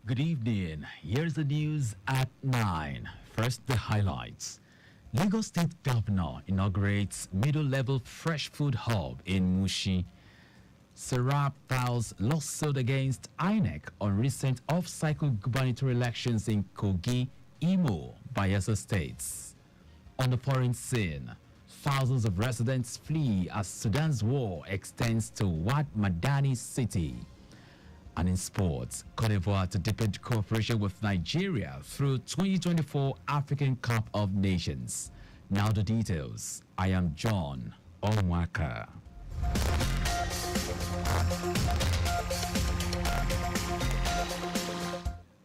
Good evening. Here's the news at 9. First, the highlights. Lagos State Governor inaugurates middle-level fresh food hub in Mushi. Serap files lawsuit against INEC on recent off-cycle gubernatorial elections in Kogi, Imo, Bayelsa states. On the foreign scene, thousands of residents flee as Sudan's war extends to Wad Madani city. And in sports, Cote d'Ivoire to deepen cooperation with Nigeria through 2024 African Cup of Nations. Now the details. I am John Omoaka.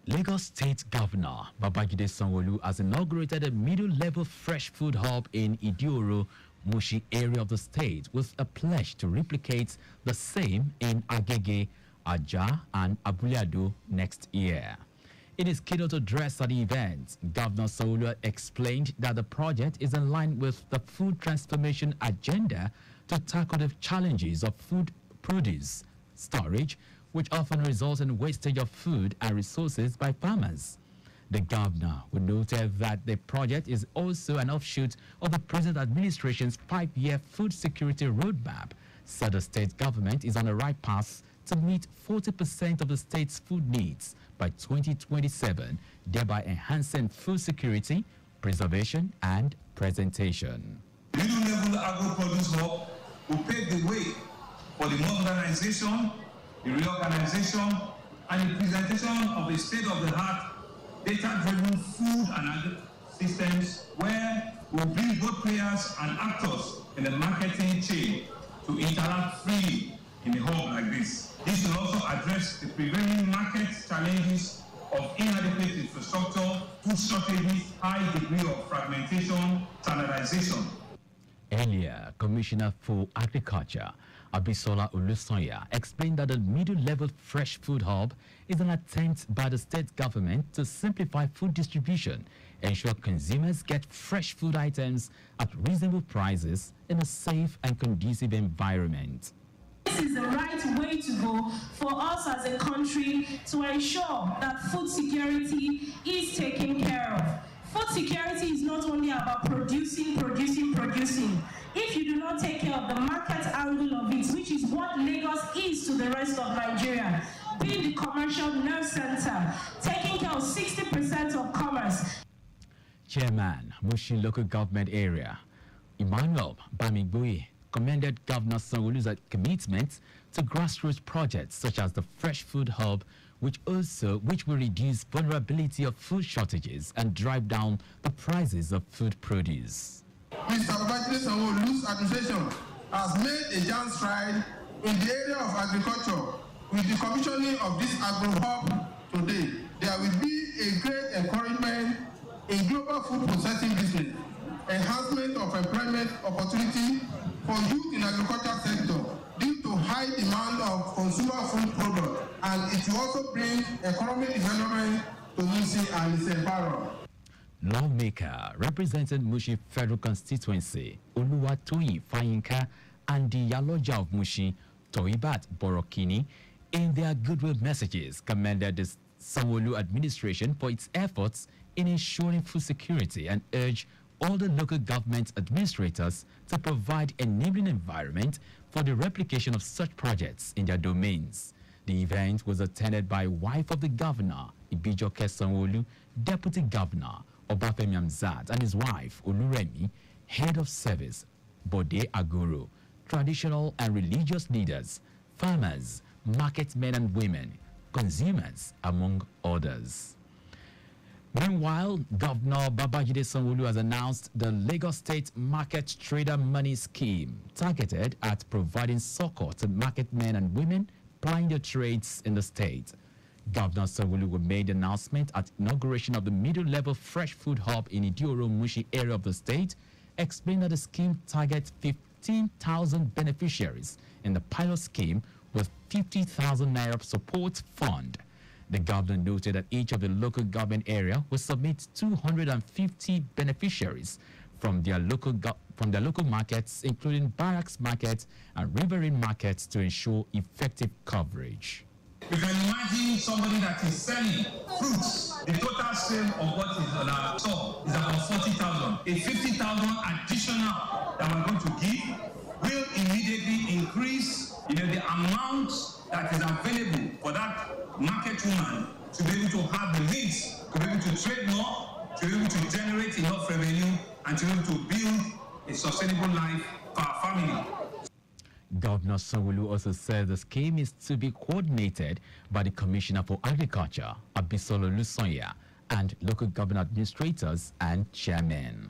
Lagos State Governor Babajide Sanwo-Olu has inaugurated a middle-level fresh food hub in Idioro, Mushi area of the state with a pledge to replicate the same in Agege, Aja and Abulado next year. In his keynote address at the event, Governor Sanwo-Olu explained that the project is in line with the food transformation agenda to tackle the challenges of food produce storage, which often results in wastage of food and resources by farmers. The governor noted that the project is also an offshoot of the present administration's 5-year food security roadmap, so the state government is on the right path to meet 40% of the state's food needs by 2027, thereby enhancing food security, preservation, and presentation. Middle-level agro-produce hub will pave the way for the modernization, the reorganization, and the presentation of a state-of-the-art, data-driven food and agri systems where we'll bring both players and actors in the marketing chain to interact freely in a hub like this. This will also address the prevailing market challenges of inadequate infrastructure, food shortages, high degree of fragmentation, standardization. Earlier, Commissioner for Agriculture Abisola Olusoya explained that the middle-level fresh food hub is an attempt by the state government to simplify food distribution, ensure consumers get fresh food items at reasonable prices in a safe and conducive environment. This is the right way to go for us as a country to ensure that food security is taken care of. Food security is not only about producing. If you do not take care of the market angle of it, which is what Lagos is to the rest of Nigeria, being the commercial nerve center, taking care of 60% of commerce. Chairman, Mushi Local Government Area, Emmanuel Bamigboye, commended Governor Sanwo-Olu's commitment to grassroots projects such as the Fresh Food Hub, which will reduce vulnerability of food shortages and drive down the prices of food produce. Mr. Babajide Sanwo-Olu's administration has made a giant stride in the area of agriculture. With the commissioning of this agro hub today, there will be a great encouragement in global food processing business, enhancement of employment opportunity for youth in agriculture sector due to high demand of consumer food products, and it will also bring economic development to Mushi and its environment. Lawmaker representing Mushi Federal Constituency, Oluwatoyin Fayinka, and the Yaloja of Mushi, Toibat Borokini, in their goodwill messages, commended the Sanwo-Olu administration for its efforts in ensuring food security and urged all the local government administrators to provide enabling environment for the replication of such projects in their domains. The event was attended by wife of the governor, Ibijoke Sanwo-Olu, deputy governor, Obafemi Hamzat, and his wife, Oluremi, head of service, Bode Aguru, traditional and religious leaders, farmers, market men and women, consumers, among others. Meanwhile, Governor Babajide Sanwo-Olu has announced the Lagos State Market Trader Money Scheme targeted at providing succor to market men and women plying their trades in the state. Governor Sanwo-Olu made the announcement at inauguration of the middle-level fresh food hub in Idioro Mushi area of the state, explained that the scheme targets 15,000 beneficiaries in the pilot scheme with 50,000 naira support fund. The governor noted that each of the local government area will submit 250 beneficiaries from their local markets, including barracks markets and riverine markets, to ensure effective coverage. You can imagine somebody that is selling fruits, the total sale of what is on our shop is about 40,000. A 50,000 additional that we're going to give will immediately increase, the amount that is available for that market woman to be able to have the means, to be able to trade more, to be able to generate enough revenue, and to be able to build a sustainable life for our family. Governor Sanwo-Olu also said the scheme is to be coordinated by the Commissioner for Agriculture, Abisolo Lusonya, and local government administrators and chairmen.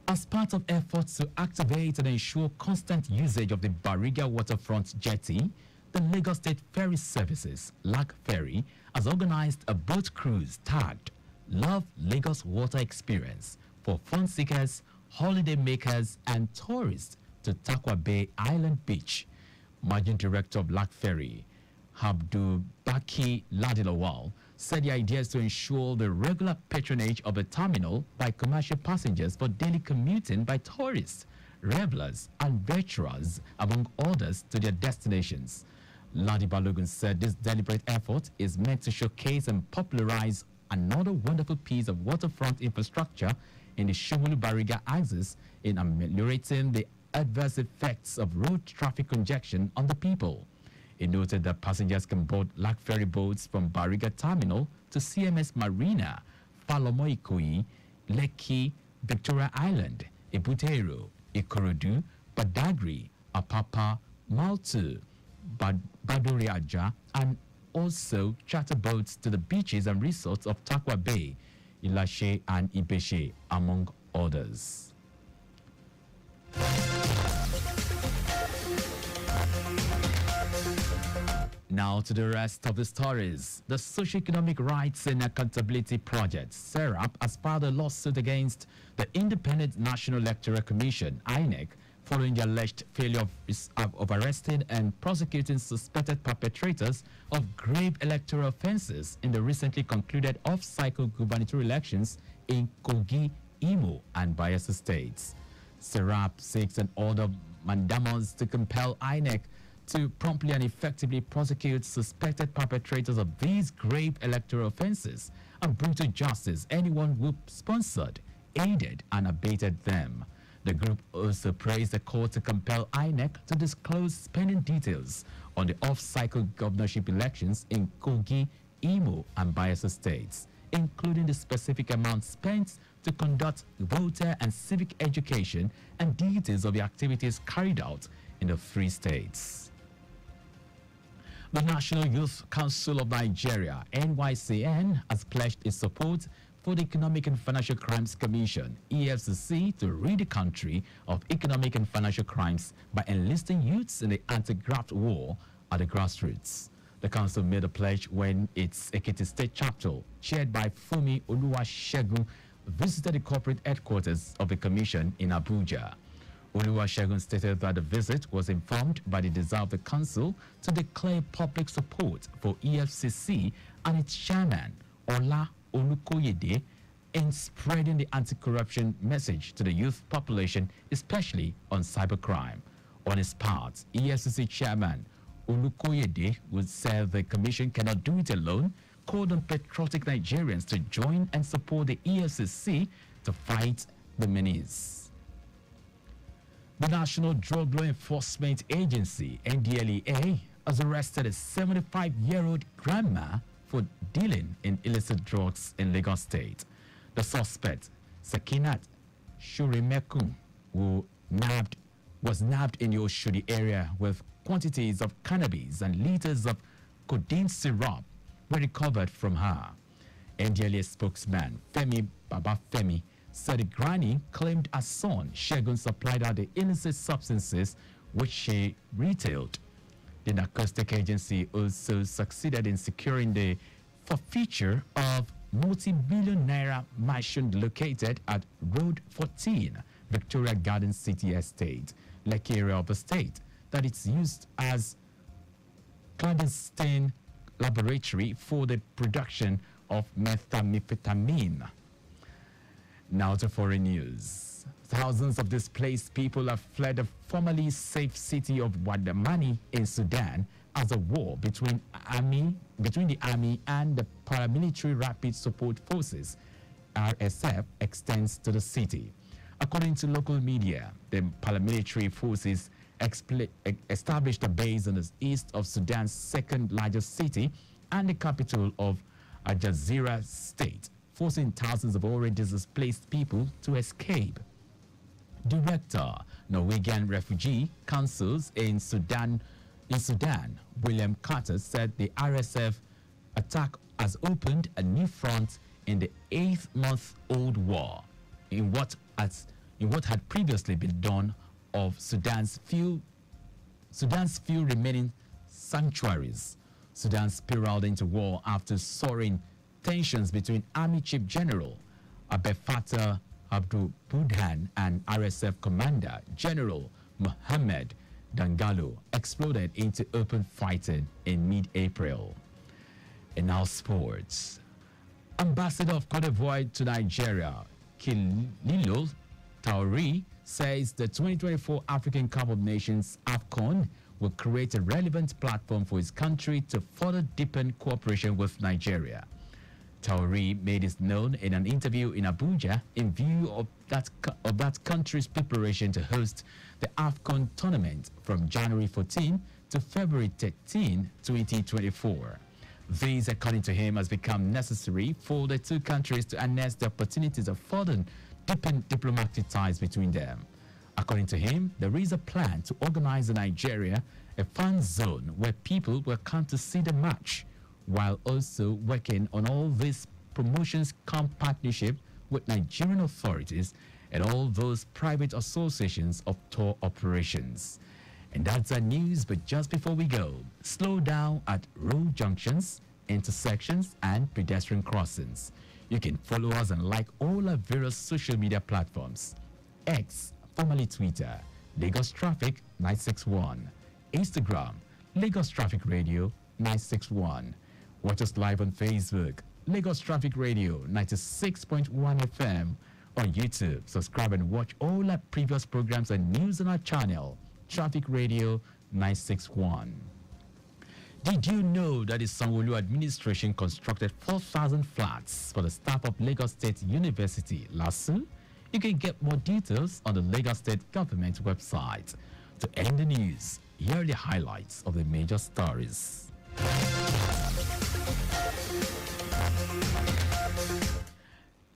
As part of efforts to activate and ensure constant usage of the Bariga waterfront jetty, the Lagos State Ferry Services, LAG Ferry, has organized a boat cruise tagged Love Lagos Water Experience for fun seekers, holiday makers, and tourists to Takwa Bay Island Beach. Managing Director of LAG Ferry, Abdul Baki Ladilawal, said the idea is to ensure the regular patronage of the terminal by commercial passengers for daily commuting by tourists, revelers, and veterans, among others, to their destinations. Ladi Balogun said this deliberate effort is meant to showcase and popularize another wonderful piece of waterfront infrastructure in the Shomolu-Bariga axis in ameliorating the adverse effects of road traffic congestion on the people. He noted that passengers can board LAG ferry boats from Bariga Terminal to CMS Marina, Falomo Ikoyi, Lekki, Victoria Island, Ebutero, Ikorodu, Badagry, Apapa, Maltu, Badore Aja, and also charter boats to the beaches and resorts of Takwa Bay, Ilashe, and Ibeshe, among others. Now to the rest of the stories. The Socio-Economic Rights and Accountability Project, SERAP, has filed a lawsuit against the Independent National Electoral Commission, INEC, following the alleged failure of arresting and prosecuting suspected perpetrators of grave electoral offenses in the recently concluded off-cycle gubernatorial elections in Kogi, Imo, and Bayelsa states. SERAP seeks an order mandamus to compel INEC to promptly and effectively prosecute suspected perpetrators of these grave electoral offenses and bring to justice anyone who sponsored, aided, and abated them. The group also praised the court to compel INEC to disclose spending details on the off-cycle governorship elections in Kogi, Imo, and Bayelsa states, including the specific amount spent to conduct voter and civic education and details of the activities carried out in the three states. The National Youth Council of Nigeria, NYCN, has pledged its support for the Economic and Financial Crimes Commission, EFCC, to rid the country of economic and financial crimes by enlisting youths in the anti-graft war at the grassroots. The council made a pledge when its Ekiti State chapter, chaired by Fumi Oluwasegun, visited the corporate headquarters of the commission in Abuja. Oluwasegun stated that the visit was informed by the desire of the council to declare public support for EFCC and its chairman, Ola Olukoyede, in spreading the anti-corruption message to the youth population, especially on cybercrime. On his part, EFCC chairman Olukoyede would say the commission cannot do it alone, called on patriotic Nigerians to join and support the EFCC to fight the menace. The National Drug Law Enforcement Agency, NDLEA, has arrested a 75-year-old grandma for dealing in illicit drugs in Lagos State. The suspect, Sekinat Shurimeku, was nabbed in the Oshodi area with quantities of cannabis and liters of codeine syrup were recovered from her. NDLEA spokesman Femi Babafemi said the granny claimed her son Shegun supplied her the illicit substances which she retailed. The narcotic agency also succeeded in securing the forfeiture of multi-billion naira mansion located at Road 14, Victoria Garden City Estate, Lekki area of the state, that it's used as clandestine laboratory for the production of methamphetamine. Now to foreign news. Thousands of displaced people have fled the formerly safe city of Wadamani in Sudan as a war between the army and the paramilitary rapid support forces RSF extends to the city. According to local media, the paramilitary forces established a base in the east of Sudan's second largest city and the capital of Al Jazeera state, forcing thousands of already displaced people to escape. Director, Norwegian Refugee Councils in Sudan, William Carter, said the RSF attack has opened a new front in the 8-month-old war in what had previously been done of Sudan's few remaining sanctuaries. Sudan spiraled into war after soaring tensions between Army Chief General Abdel Fattah Burhan and RSF Commander General Mohammed Dangalo exploded into open fighting in mid-April. And now sports. Ambassador of Cote d'Ivoire to Nigeria, Kililo Tauri, says the 2024 African Cup of Nations AFCON will create a relevant platform for his country to further deepen cooperation with Nigeria. Tauri made this known in an interview in Abuja in view of that country's preparation to host the AFCON tournament from January 14 to February 13, 2024. This, according to him, has become necessary for the two countries to enhance the opportunities of further deepen diplomatic ties between them. According to him, there is a plan to organize in Nigeria a fan zone where people will come to see the match, while also working on all these promotions partnership with Nigerian authorities and all those private associations of tour operations. And that's our news, but just before we go, slow down at road junctions, intersections, and pedestrian crossings. You can follow us and like all our various social media platforms. X, formerly Twitter, Lagos Traffic 961. Instagram, Lagos Traffic Radio 961. Watch us live on Facebook, Lagos Traffic Radio 96.1 FM. On YouTube, subscribe and watch all our previous programs and news on our channel, Traffic Radio 961. Did you know that the Sanwo-Olu administration constructed 4,000 flats for the staff of Lagos State University, LASU? You can get more details on the Lagos State government website. To end the news, here are the highlights of the major stories.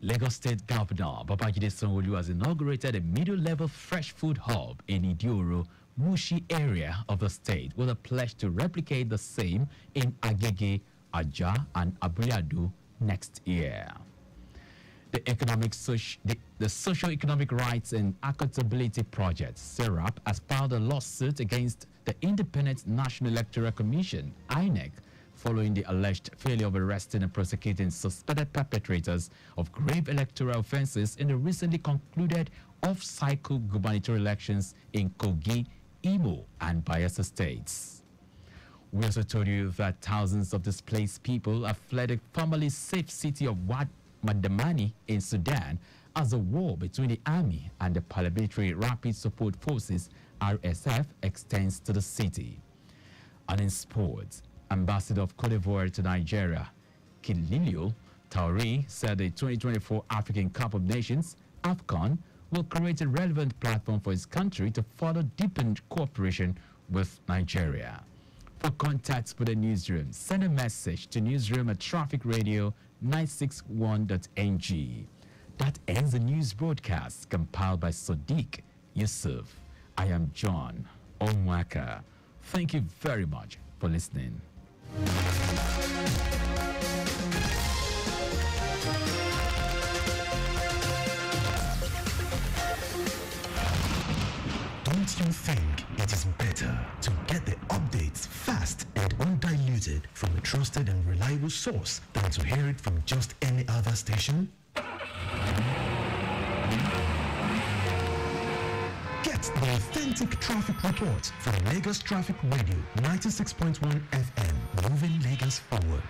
Lagos State Governor Babajide Sanwo-Olu has inaugurated a middle-level fresh food hub in Idioro, Mushi area of the state with a pledge to replicate the same in Agege, Aja, and Abuyadu next year. The Socio-Economic Rights and Accountability Project, SERAP, has filed a lawsuit against the Independent National Electoral Commission, INEC, following the alleged failure of arresting and prosecuting suspected perpetrators of grave electoral offenses in the recently concluded off-cycle gubernatorial elections in Kogi, Imo, and Bayelsa states. We also told you that thousands of displaced people have fled the formerly safe city of Wadamani in Sudan as the war between the army and the paramilitary rapid support forces RSF extends to the city. And in sports, Ambassador of Cote d'Ivoire to Nigeria, Kililo Tauri, said the 2024 African Cup of Nations, AFCON, will create a relevant platform for his country to further deepen cooperation with Nigeria. For contacts with the newsroom, send a message to newsroom@trafficradio961.ng. That ends the news broadcast compiled by Sadiq Yusuf. I am John Omoaka. Thank you very much for listening. Don't you think it is better to get the updates fast and undiluted from a trusted and reliable source than to hear it from just any other station? Get the authentic traffic report from Lagos Traffic Radio 96.1 FM, moving Lagos forward.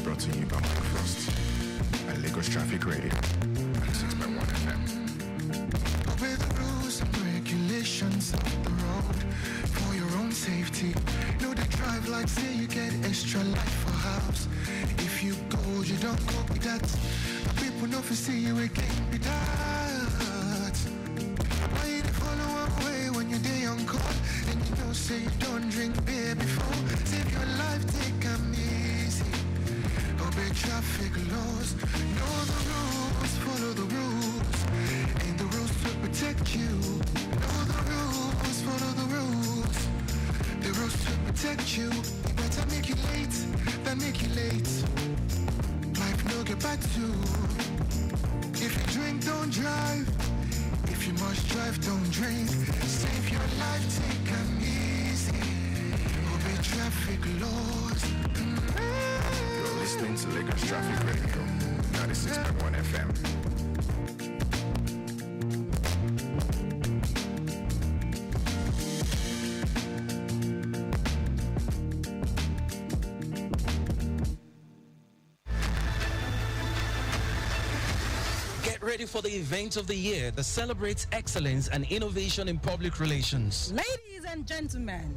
brought to you by Mike Frost and Lagos Traffic Radio at 6.1 FM. Obey the rules and regulations of the road for your own safety. Know the drive like say you get extra life for house. If you go, you don't go with that. People know for see you again with that. Why you follow away when you're day on call and you know say you don't drink beer before? Save your life, take them easy. Obey traffic laws. Know the rules, follow the rules. And the rules will protect you. Know the rules, follow the rules. The rules will protect you. Better make you late than make you late. Life no get back to. If you drink, don't drive. If you must drive, don't drink. Save your life, take them easy. Obey traffic laws. You're listening to Lagos Traffic Radio 96.1 FM. Ready for the event of the year that celebrates excellence and innovation in public relations. Ladies and gentlemen,